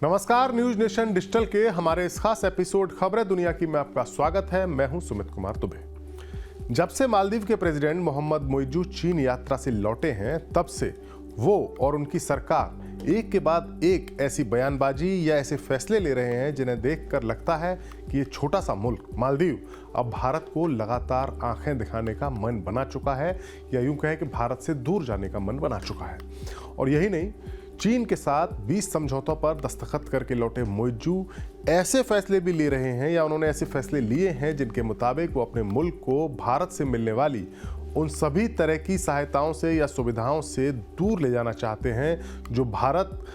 नमस्कार, news nation digital के हमारे इस खास एपिसोड खबरें दुनिया की में आपका स्वागत है। मैं हूं सुमित कुमार दुबे। जब से मालदीव के प्रेसिडेंट मोहम्मद मोइजू चीन यात्रा से लौटे हैं, तब से वो और उनकी सरकार एक के बाद एक ऐसी बयानबाजी या ऐसे फैसले ले रहे हैं जिन्हें देखकर लगता है कि ये छोटा सा मुल्क मालदीव अब भारत को लगातार आंखें दिखाने का मन बना चुका है, या यूं कहें कि भारत से दूर जाने का मन बना चुका है। और यही नहीं, चीन के साथ 20 समझौतों पर दस्तखत करके लौटे मोइजू ऐसे फैसले भी ले रहे हैं, या उन्होंने ऐसे फैसले लिए हैं जिनके मुताबिक वो अपने मुल्क को भारत से मिलने वाली उन सभी तरह की सहायताओं से या सुविधाओं से दूर ले जाना चाहते हैं जो भारत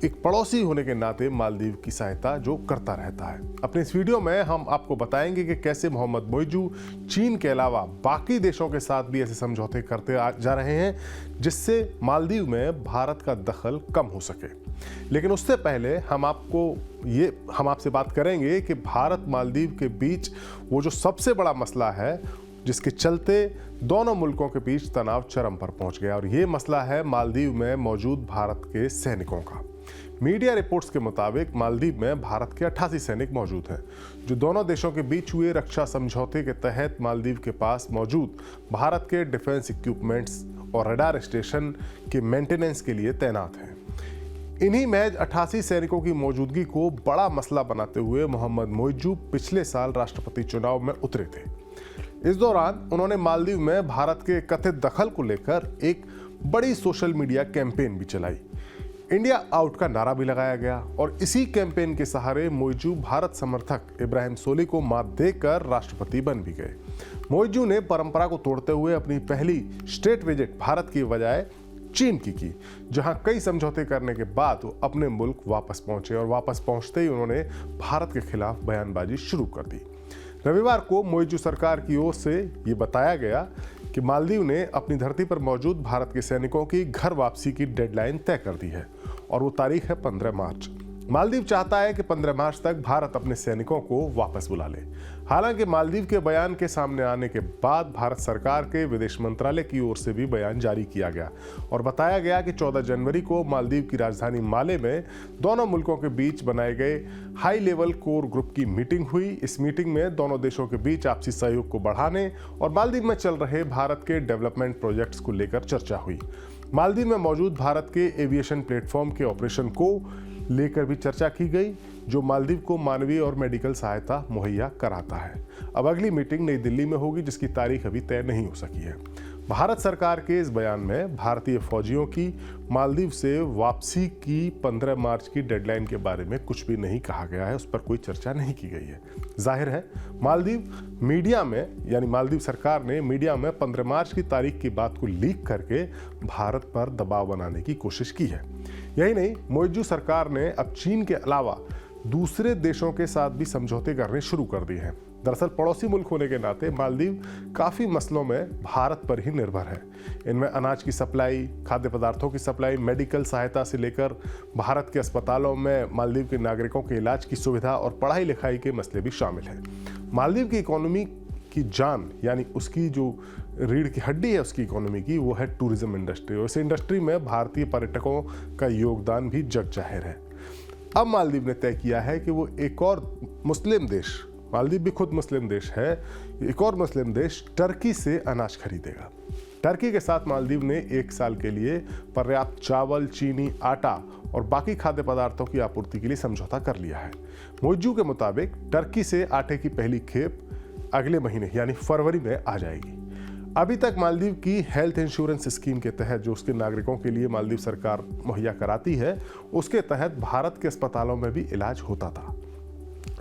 एक पड़ोसी होने के नाते मालदीव की सहायता जो करता रहता है। अपने इस वीडियो में हम आपको बताएंगे कि कैसे मोहम्मद मोइजू चीन के अलावा बाकी देशों के साथ भी ऐसे समझौते करते जा रहे हैं जिससे मालदीव में भारत का दखल कम हो सके। लेकिन उससे पहले हम आपसे बात करेंगे कि भारत मालदीव के बीच वो जो सबसे बड़ा मसला है जिसके चलते दोनों मुल्कों के बीच तनाव चरम पर पहुंच गया, और ये मसला है मालदीव में मौजूद भारत के सैनिकों का। मीडिया रिपोर्ट्स के मुताबिक मालदीव में भारत के 88 सैनिक मौजूद हैं, जो दोनों देशों के बीच हुए रक्षा समझौते के तहत मालदीव के पास मौजूद भारत के डिफेंस इक्विपमेंट्स और रडार स्टेशन के मेंटेनेंस के लिए तैनात हैं। इन्हीं महज 88 सैनिकों की मौजूदगी को बड़ा मसला बनाते हुए मोहम्मद मोइजू पिछले साल राष्ट्रपति चुनाव में उतरे थे। इस दौरान उन्होंने मालदीव में भारत के कथित दखल को लेकर एक बड़ी सोशल मीडिया कैंपेन भी चलाई। इंडिया आउट का नारा भी लगाया गया, और इसी कैंपेन के सहारे मोइजू भारत समर्थक इब्राहिम सोली को मात देकर राष्ट्रपति बन भी गए। मोइजू ने परंपरा को तोड़ते हुए अपनी पहली स्टेट विजिट भारत की बजाय चीन की, जहां कई समझौते करने के बाद वो अपने मुल्क वापस पहुंचे, और वापस पहुंचते ही उन्होंने भारत के खिलाफ बयानबाजी शुरू कर दी। रविवार को मोइजू सरकार की ओर से ये बताया गया कि मालदीव ने अपनी धरती पर मौजूद भारत के सैनिकों की घर वापसी की डेडलाइन तय कर दी है, और वो तारीख है 15 मार्च। मालदीव चाहता है कि 15 मार्च तक भारत अपने सैनिकों को वापस बुला ले। हालांकि मालदीव के बयान के सामने आने के बाद भारत सरकार के विदेश मंत्रालय की ओर से भी बयान जारी किया गया, और बताया गया कि 14 जनवरी को मालदीव की राजधानी माले में दोनों मुल्कों के बीच बनाए गए हाई लेवल कोर ग्रुप की मीटिंग हुई। इस मीटिंग में दोनों देशों के बीच आपसी सहयोग को बढ़ाने और मालदीव में चल रहे भारत के डेवलपमेंट प्रोजेक्ट्स को लेकर चर्चा हुई। मालदीव में मौजूद भारत के एविएशन प्लेटफॉर्म के ऑपरेशन को लेकर भी चर्चा की गई, जो मालदीव को मानवीय और मेडिकल सहायता मुहैया कराता है। अब अगली मीटिंग नई दिल्ली में होगी, जिसकी तारीख अभी तय नहीं हो सकी है। भारत सरकार के इस बयान में भारतीय फौजियों की मालदीव से वापसी की 15 मार्च की डेडलाइन के बारे में कुछ भी नहीं कहा गया है, उस पर कोई चर्चा नहीं की गई है। जाहिर है मालदीव सरकार ने मीडिया में 15 मार्च की तारीख की बात को लीक करके भारत पर दबाव बनाने की कोशिश की है। यही नहीं, मोइजू सरकार ने अब चीन के अलावा दूसरे देशों के साथ भी समझौते करने शुरू कर दिए हैं। दरअसल पड़ोसी मुल्क होने के नाते मालदीव काफ़ी मसलों में भारत पर ही निर्भर है। इनमें अनाज की सप्लाई, खाद्य पदार्थों की सप्लाई, मेडिकल सहायता से लेकर भारत के अस्पतालों में मालदीव के नागरिकों के इलाज की सुविधा और पढ़ाई लिखाई के मसले भी शामिल हैं। मालदीव की इकोनॉमी की जान, यानी उसकी जो रीढ़ की हड्डी है उसकी इकोनॉमी की, वो है टूरिज्म इंडस्ट्री, और इस इंडस्ट्री में भारतीय पर्यटकों का योगदान भी जग जाहिर है। अब मालदीव ने तय किया है कि वो एक और मुस्लिम देश, मालदीव भी खुद मुस्लिम देश है, एक और मुस्लिम देश टर्की से अनाज खरीदेगा। टर्की के साथ मालदीव ने 1 साल के लिए पर्याप्त चावल, चीनी, आटा और बाकी खाद्य पदार्थों की आपूर्ति के लिए समझौता कर लिया है। मोइजू के मुताबिक टर्की से आटे की पहली खेप अगले महीने यानी फरवरी में आ जाएगी। अभी तक मालदीव की हेल्थ इंश्योरेंस स्कीम के तहत, जो उसके नागरिकों के लिए मालदीव सरकार मुहैया कराती है, उसके तहत भारत के अस्पतालों में भी इलाज होता था।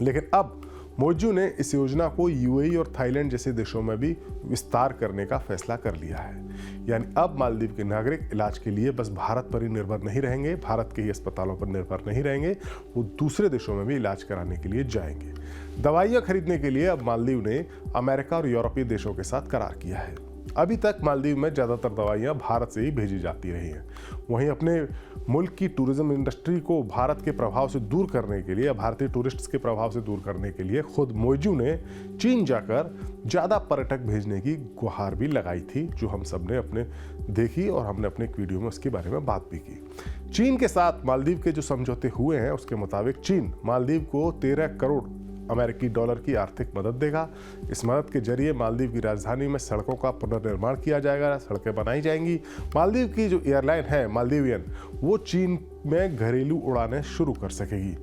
लेकिन अब मोइजू ने इस योजना को यूएई और थाईलैंड जैसे देशों में भी विस्तार करने का फैसला कर लिया है। यानी अब मालदीव के नागरिक इलाज के लिए बस भारत पर ही निर्भर नहीं रहेंगे, भारत के ही अस्पतालों पर निर्भर नहीं रहेंगे, वो दूसरे देशों में भी इलाज कराने के लिए जाएंगे। दवाइयाँ खरीदने के लिए अब मालदीव ने अमेरिका और यूरोपीय देशों के साथ करार किया है। अभी तक मालदीव में ज़्यादातर दवाइयाँ भारत से ही भेजी जाती रही हैं। वहीं अपने मुल्क की टूरिज्म इंडस्ट्री को भारत के प्रभाव से दूर करने के लिए या भारतीय टूरिस्ट्स के प्रभाव से दूर करने के लिए खुद मोइजू ने चीन जाकर ज़्यादा पर्यटक भेजने की गुहार भी लगाई थी, जो हम सब ने अपने देखी और हमने अपने एक वीडियो में उसके बारे में बात भी की। चीन के साथ मालदीव के जो समझौते हुए हैं उसके मुताबिक चीन मालदीव को 13 करोड़ अमेरिकी डॉलर की आर्थिक मदद देगा। इस मदद के जरिए मालदीव की राजधानी में सड़कों का पुनर्निर्माण किया जाएगा, सड़कें बनाई जाएंगी। मालदीव की जो एयरलाइन है मालदीवियन, वो चीन में घरेलू उड़ानें शुरू कर सकेगी।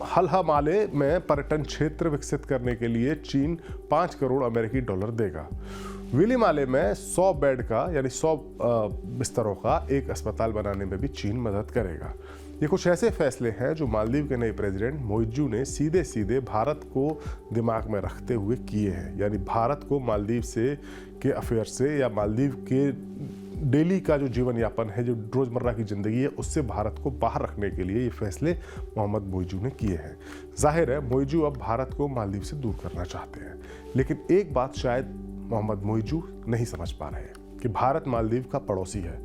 हलहमाले में पर्यटन क्षेत्र विकसित करने के लिए चीन 5 करोड़ अमेरिकी डॉलर देगा। विलीमाले में 100 बेड का यानी 100 बिस्तरों का एक अस्पताल बनाने में भी चीन मदद करेगा। ये कुछ ऐसे फैसले हैं जो मालदीव के नए प्रेसिडेंट मोइजू ने सीधे सीधे भारत को दिमाग में रखते हुए किए हैं। यानी भारत को मालदीव से के अफेयर से या मालदीव के डेली का जो जीवन यापन है, जो रोज़मर्रा की ज़िंदगी है, उससे भारत को बाहर रखने के लिए ये फैसले मोहम्मद मोइजू ने किए हैं। जाहिर है मोइजू अब भारत को मालदीव से दूर करना चाहते हैं, लेकिन एक बात शायद मोहम्मद मोइजू नहीं समझ पा रहे हैं कि भारत मालदीव का पड़ोसी है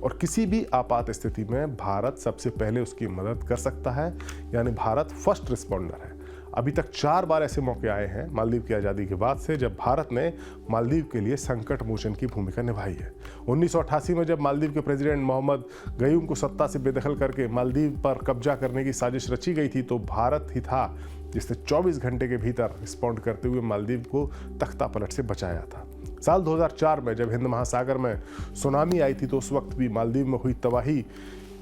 और किसी भी आपात स्थिति में भारत सबसे पहले उसकी मदद कर सकता है। यानी भारत फर्स्ट रिस्पॉन्डर है। अभी तक 4 बार ऐसे मौके आए हैं मालदीव की आज़ादी के बाद से जब भारत ने मालदीव के लिए संकट मोचन की भूमिका निभाई है। 1988 में जब मालदीव के प्रेसिडेंट मोहम्मद गयूम को सत्ता से बेदखल करके मालदीव पर कब्जा करने की साजिश रची गई थी, तो भारत ही था जिसने 24 घंटे के भीतर रिस्पॉन्ड करते हुए मालदीव को तख्ता पलट से बचाया था। साल 2004 में जब हिंद महासागर में सुनामी आई थी, तो उस वक्त भी मालदीव में हुई तबाही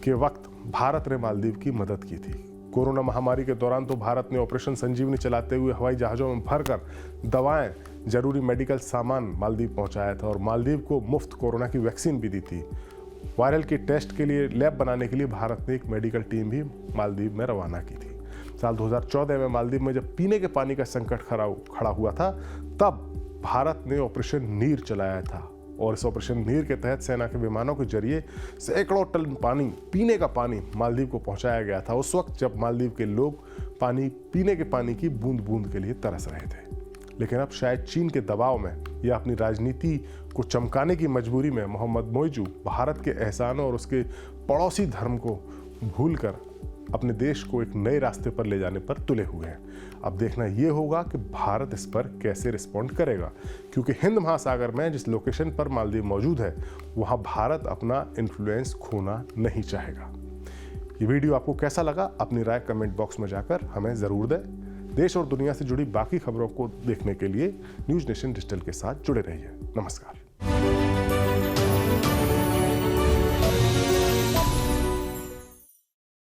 के वक्त भारत ने मालदीव की मदद की थी। कोरोना महामारी के दौरान तो भारत ने ऑपरेशन संजीवनी चलाते हुए हवाई जहाज़ों में भरकर दवाएं, जरूरी मेडिकल सामान मालदीव पहुंचाया था और मालदीव को मुफ्त कोरोना की वैक्सीन भी दी थी। वायरल के टेस्ट के लिए लैब बनाने के लिए भारत ने एक मेडिकल टीम भी मालदीव में रवाना की थी। साल 2014 में मालदीव में जब पीने के पानी का संकट खड़ा हुआ था, तब भारत ने ऑपरेशन नीर चलाया था और इस ऑपरेशन नीर के तहत सेना के विमानों के जरिए सैकड़ों टन पानी, पीने का पानी मालदीव को पहुंचाया गया था, उस वक्त जब मालदीव के लोग पीने के पानी की बूंद बूंद के लिए तरस रहे थे। लेकिन अब शायद चीन के दबाव में या अपनी राजनीति को चमकाने की मजबूरी में मोहम्मद मोइजू भारत के एहसानों और उसके पड़ोसी धर्म को भूलकर अपने देश को एक नए रास्ते पर ले जाने पर तुले हुए हैं। अब देखना ये होगा कि भारत इस पर कैसे रिस्पॉन्ड करेगा, क्योंकि हिंद महासागर में जिस लोकेशन पर मालदीव मौजूद है, वहाँ भारत अपना इन्फ्लुएंस खोना नहीं चाहेगा। ये वीडियो आपको कैसा लगा? अपनी राय कमेंट बॉक्स में जाकर हमें ज़रूर दें। देश और दुनिया से जुड़ी बाकी खबरों को देखने के लिए न्यूज़ नेशन डिजिटल के साथ जुड़े रहिए। नमस्कार।